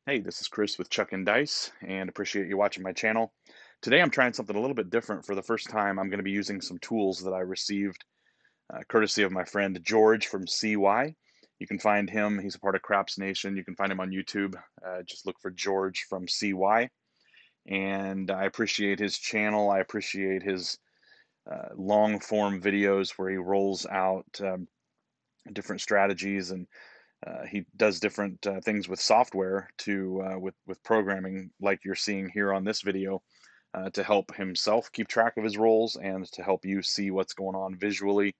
Hey, this is Chris with Chuck and Dice, and appreciate you watching my channel. Today I'm trying something a little bit different. For the first time, I'm going to be using some tools that I received courtesy of my friend George from CY. You can find him, he's a part of Craps Nation. You can find him on YouTube. Just look for George from CY. And I appreciate his channel. I appreciate his long form videos where he rolls out different strategies and he does different things with software to with programming, like you're seeing here on this video, to help himself keep track of his rolls and to help you see what's going on visually.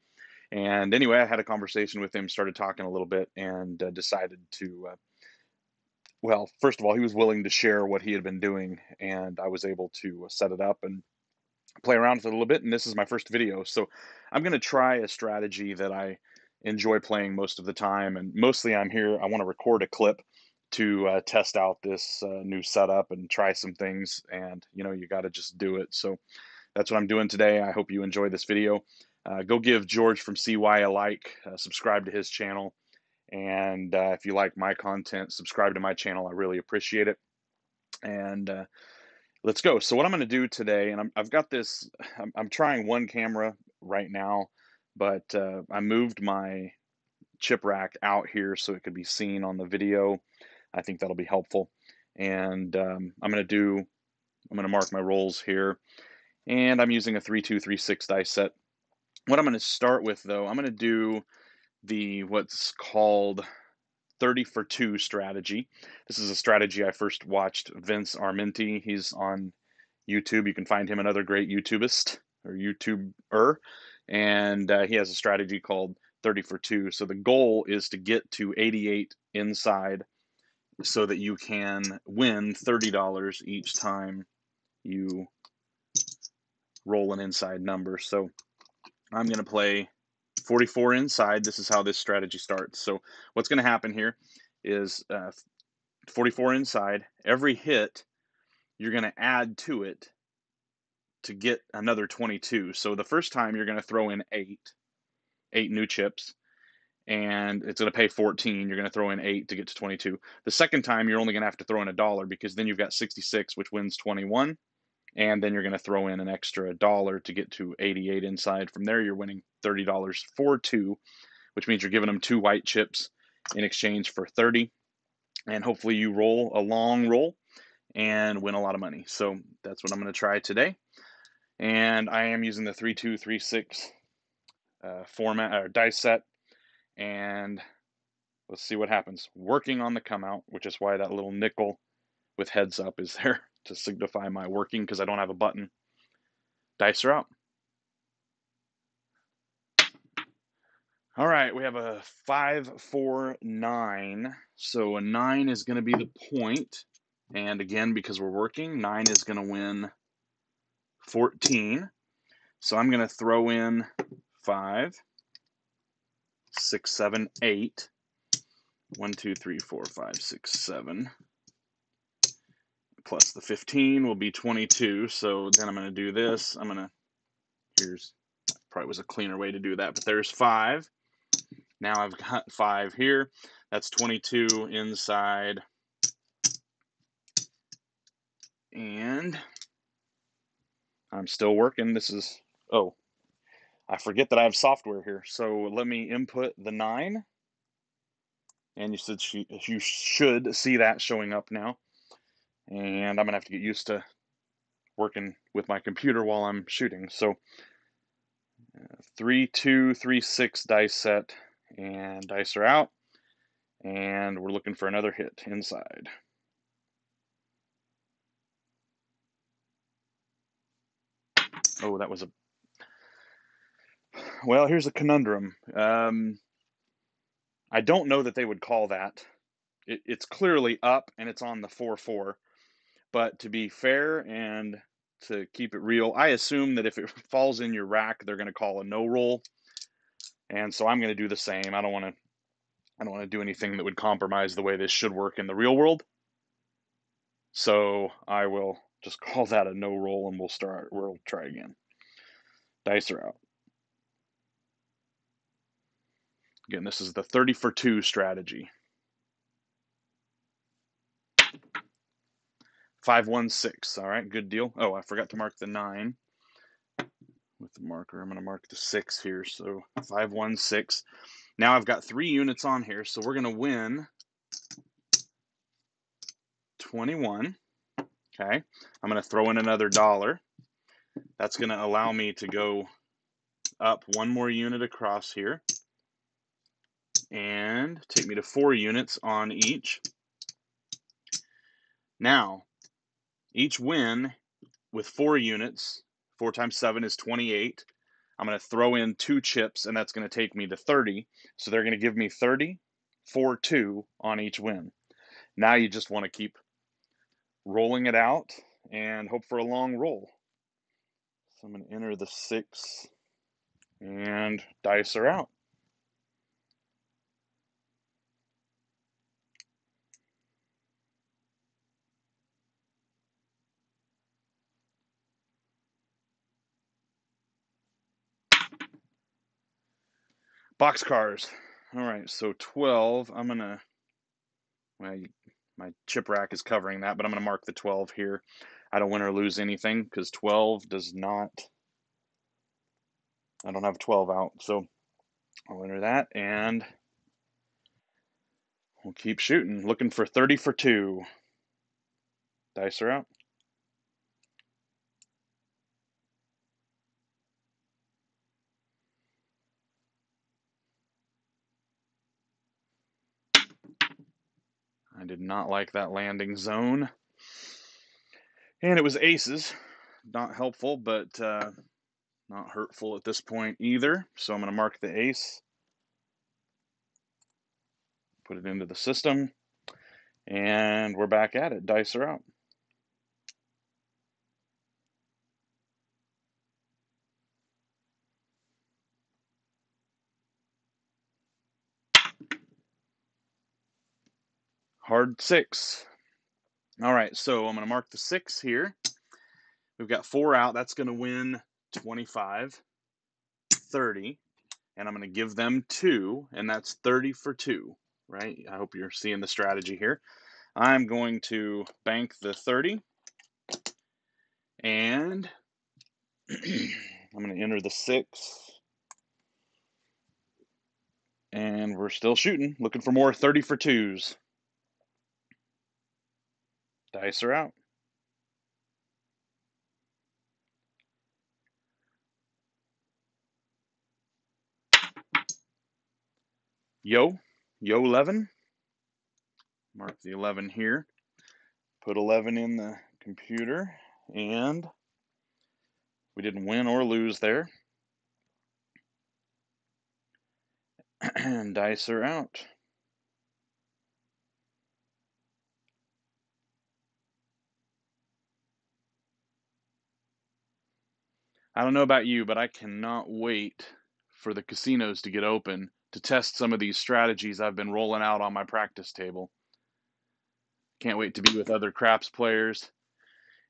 And anyway, I had a conversation with him, started talking a little bit, and decided to. Well, first of all, he was willing to share what he had been doing, and I was able to set it up and play around with it a little bit. And this is my first video, so I'm going to try a strategy that I enjoy playing most of the time. And mostly I'm here, I want to record a clip to test out this new setup and try some things. And you got to just do it. So that's what I'm doing today. I hope you enjoy this video. Go give George from CY a like, subscribe to his channel. And if you like my content, subscribe to my channel. I really appreciate it. And let's go. So what I'm going to do today, and I've got this, I'm trying one camera right now, but I moved my chip rack out here so it could be seen on the video. I think that'll be helpful. And I'm going to mark my rolls here, and I'm using a 3236 die set. What I'm going to start with, though, I'm going to do the what's called 30 for 2 strategy. This is a strategy I first watched Vince Armenti. He's on YouTube. You can find him another great YouTubist or YouTuber, and he has a strategy called 30 for 2. So the goal is to get to 88 inside so that you can win $30 each time you roll an inside number. So I'm going to play 44 inside. This is how this strategy starts. So what's going to happen here is 44 inside. Every hit, you're going to add to it to get another 22. So the first time you're going to throw in eight new chips, and it's going to pay 14. You're going to throw in 8 to get to 22. The second time you're only going to have to throw in $1 because then you've got 66, which wins 21. And then you're going to throw in an extra $1 to get to 88 inside. From there, you're winning $30 for 2, which means you're giving them 2 white chips in exchange for 30. And hopefully you roll a long roll and win a lot of money. So that's what I'm going to try today. And I am using the 3236 format or dice set, and let's see what happens. Working on the come out, which is why that little nickel with heads up is there to signify my working, because I don't have a button. Dice are out. All right, we have a 5, 4, 9. So a 9 is going to be the point. And again, because we're working, 9 is going to win 14. So I'm going to throw in 5, 6, 7, 8. 1, 2, 3, 4, 5, 6, 7. Plus the 15 will be 22. So then I'm going to do this. Here's probably was a cleaner way to do that, but there's 5. Now I've got 5 here. That's 22 inside. And I'm still working. Oh, I forget that I have software here. So let me input the 9. And you should see that showing up now. And I'm going to have to get used to working with my computer while I'm shooting. So 3, 2, 3, 6 dice set, and dice are out. And we're looking for another hit inside. Oh, that was well, here's a conundrum. I don't know that they would call that. It's clearly up and it's on the 4-4. But to be fair and to keep it real, I assume that if it falls in your rack, they're going to call a no roll. And so I'm going to do the same. I don't want to do anything that would compromise the way this should work in the real world. So I will just call that a no roll, and we'll try again. Dice are out. Again, this is the 30 for 2 strategy. 516. All right, good deal. Oh, I forgot to mark the 9 with the marker. I'm going to mark the 6 here. So 516. Now I've got 3 units on here. So we're going to win 21. Okay. I'm going to throw in another dollar. That's going to allow me to go up 1 more unit across here and take me to 4 units on each. Now, each win with 4 units, 4 times 7 is 28. I'm going to throw in 2 chips, and that's going to take me to 30. So they're going to give me 30, 4, 2 on each win. Now you just want to keep rolling it out and hope for a long roll. So I'm going to enter the 6, and dice are out. Boxcars. All right, so 12. I'm going to, well, my chip rack is covering that, but I'm going to mark the 12 here. I don't win or lose anything because 12 does not, I don't have 12 out. So I'll enter that and we'll keep shooting. Looking for 30 for 2. Dice are out. I did not like that landing zone. And it was aces. Not helpful, but not hurtful at this point either. So I'm going to mark the ace. Put it into the system. And we're back at it. Dice are out. Hard 6. All right, so I'm going to mark the 6 here. We've got 4 out. That's going to win 25, 30. And I'm going to give them 2, and that's 30 for 2, right? I hope you're seeing the strategy here. I'm going to bank the 30, and I'm going to enter the 6, and we're still shooting, looking for more 30 for 2s. Dice are out. Yo 11. Mark the 11 here. Put 11 in the computer, and we didn't win or lose there. And dice are out. I don't know about you, but I cannot wait for the casinos to get open to test some of these strategies I've been rolling out on my practice table. Can't wait to be with other craps players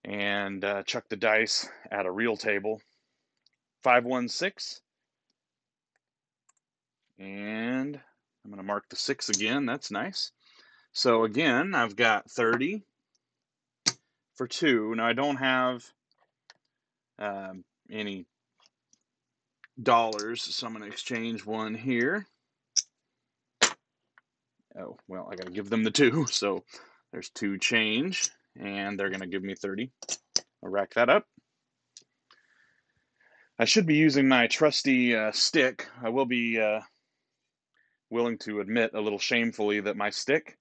and chuck the dice at a real table. 516. And I'm going to mark the 6 again. That's nice. So again, I've got 30 for 2. Now I don't have any dollars, so I'm going to exchange 1 here. Oh, well, I got to give them the 2, so there's 2 change, and they're going to give me 30. I'll rack that up. I should be using my trusty stick. I will be willing to admit a little shamefully that my stick,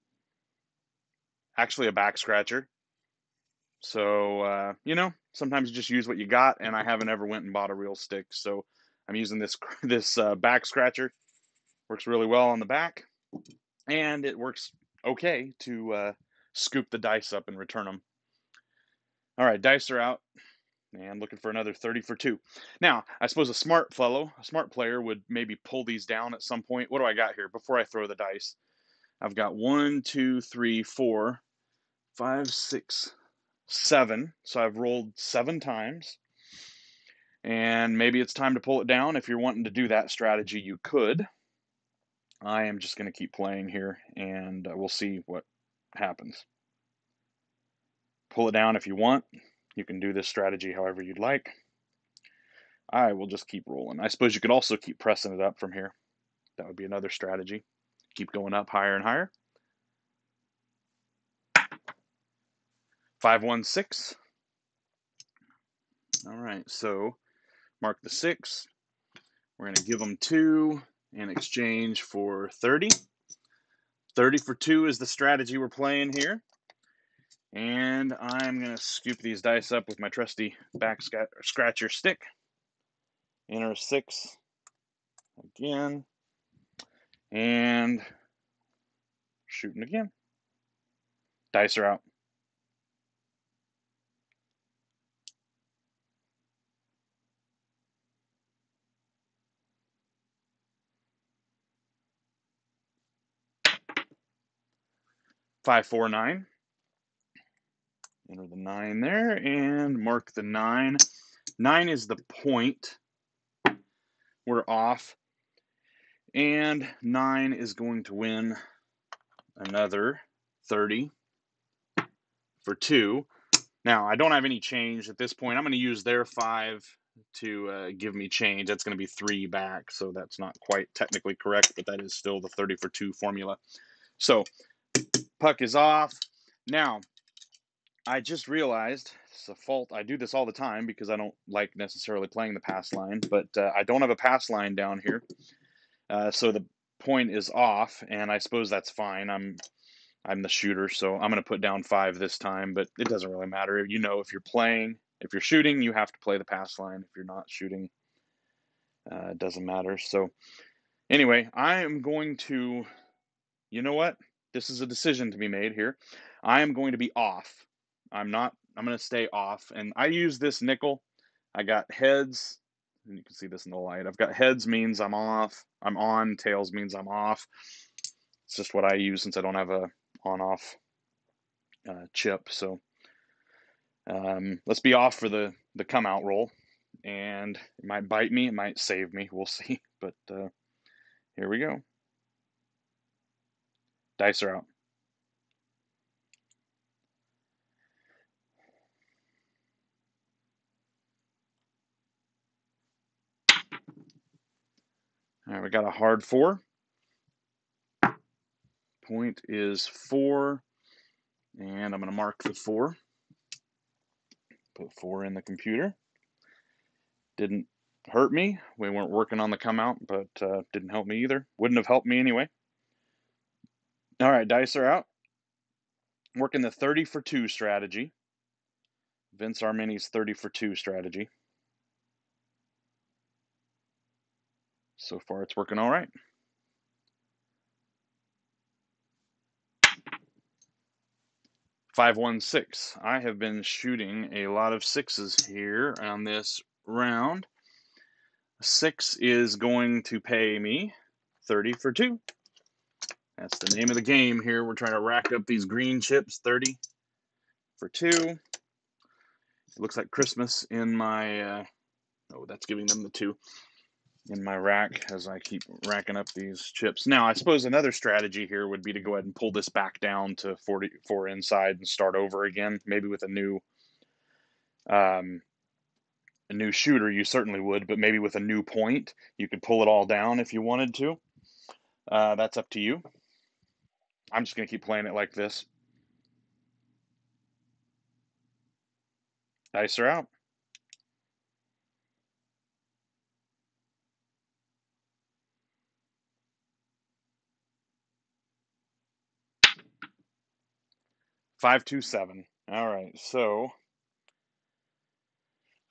actually a back scratcher. So, sometimes you just use what you got, and I haven't ever went and bought a real stick. So I'm using this back scratcher. Works really well on the back, and it works okay to scoop the dice up and return them. All right, dice are out, and looking for another 30 for 2. Now, I suppose a smart player would maybe pull these down at some point. What do I got here before I throw the dice? I've got 1, 2, 3, 4, 5, 6, 7. So I've rolled 7 times. And maybe it's time to pull it down. If you're wanting to do that strategy, you could. I am just going to keep playing here, and we'll see what happens. pull it down if you want. You can do this strategy however you'd like. I will just keep rolling. I suppose you could also keep pressing it up from here. That would be another strategy. Keep going up higher and higher. 516. All right, so mark the 6. We're going to give them 2 in exchange for 30. 30 for 2 is the strategy we're playing here. And I'm going to scoop these dice up with my trusty back scratcher stick. Enter 6 again. And shooting again. Dice are out. Five, 4, 9. Enter the 9 there and mark the 9. 9 is the point. We're off. And 9 is going to win another 30 for 2. Now, I don't have any change at this point. I'm going to use their 5 to give me change. That's going to be 3 back, so that's not quite technically correct, but that is still the 30 for 2 formula. So, puck is off. Now, I just realized it's a fault. I do this all the time because I don't like necessarily playing the pass line, but I don't have a pass line down here. So the point is off, and I suppose that's fine. I'm the shooter, so I'm going to put down 5 this time, but it doesn't really matter. You know, if you're shooting, you have to play the pass line. If you're not shooting, it doesn't matter. So anyway, I am going to, you know what? This is a decision to be made here. I am going to be off. I'm going to stay off. And I use this nickel. I got heads, and you can see this in the light. I've got heads means I'm off. I'm on. Tails means I'm off. It's just what I use since I don't have a on-off chip. So let's be off for the come out roll. And it might bite me. It might save me. We'll see. But here we go. Dice are out. All right, we got a hard 4. Point is 4, and I'm going to mark the 4. Put 4 in the computer. Didn't hurt me. We weren't working on the come out, but didn't help me either. Wouldn't have helped me anyway. All right, dice are out. Working the 30 for 2 strategy. Vince Armenti's 30 for 2 strategy. So far, it's working all right. Five, 1, 6. I have been shooting a lot of 6s here on this round. 6 is going to pay me 30 for 2. That's the name of the game here. We're trying to rack up these green chips. 30 for 2. It looks like Christmas in my, oh, that's giving them the 2 in my rack as I keep racking up these chips. Now, I suppose another strategy here would be to go ahead and pull this back down to 44 inside and start over again, maybe with a new shooter. You certainly would, but maybe with a new point, you could pull it all down if you wanted to. That's up to you. I'm just going to keep playing it like this. Dice are out. Five, 2, 7. All right, so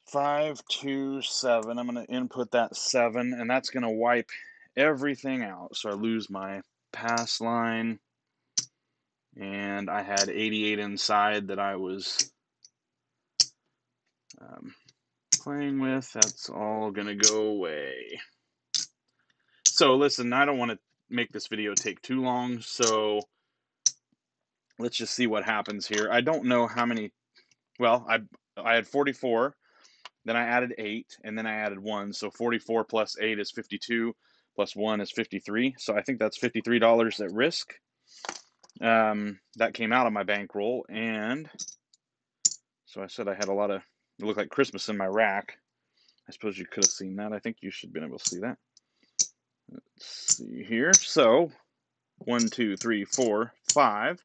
5, 2, 7. I'm going to input that 7, and that's going to wipe everything out. So I lose my pass line, and I had 88 inside that I was playing with. That's all going to go away. So listen, I don't want to make this video take too long, so let's just see what happens here. I don't know how many. Well, I had 44. Then I added 8, and then I added 1. So 44 plus 8 is 52, plus 1 is 53. So I think that's $53 at risk. That came out of my bankroll, and So I said I had a lot of, it looked like Christmas in my rack. I suppose you could have seen that. I think you should have been able to see that. Let's see here. So 1, 2, 3, 4, 5.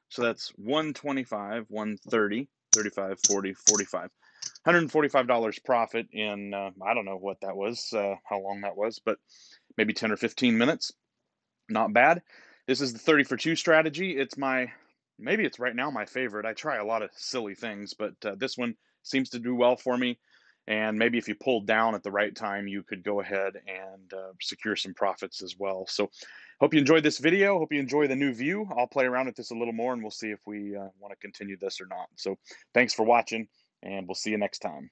So that's 125, 130, 35, 40, 45. $145 profit in, I don't know what that was, how long that was, but maybe 10 or 15 minutes. Not bad. This is the 30 for 2 strategy. Maybe it's right now my favorite. I try a lot of silly things, but this one seems to do well for me. And maybe if you pulled down at the right time, you could go ahead and secure some profits as well. So, hope you enjoyed this video. Hope you enjoy the new view. I'll play around with this a little more and we'll see if we want to continue this or not. So, thanks for watching, and we'll see you next time.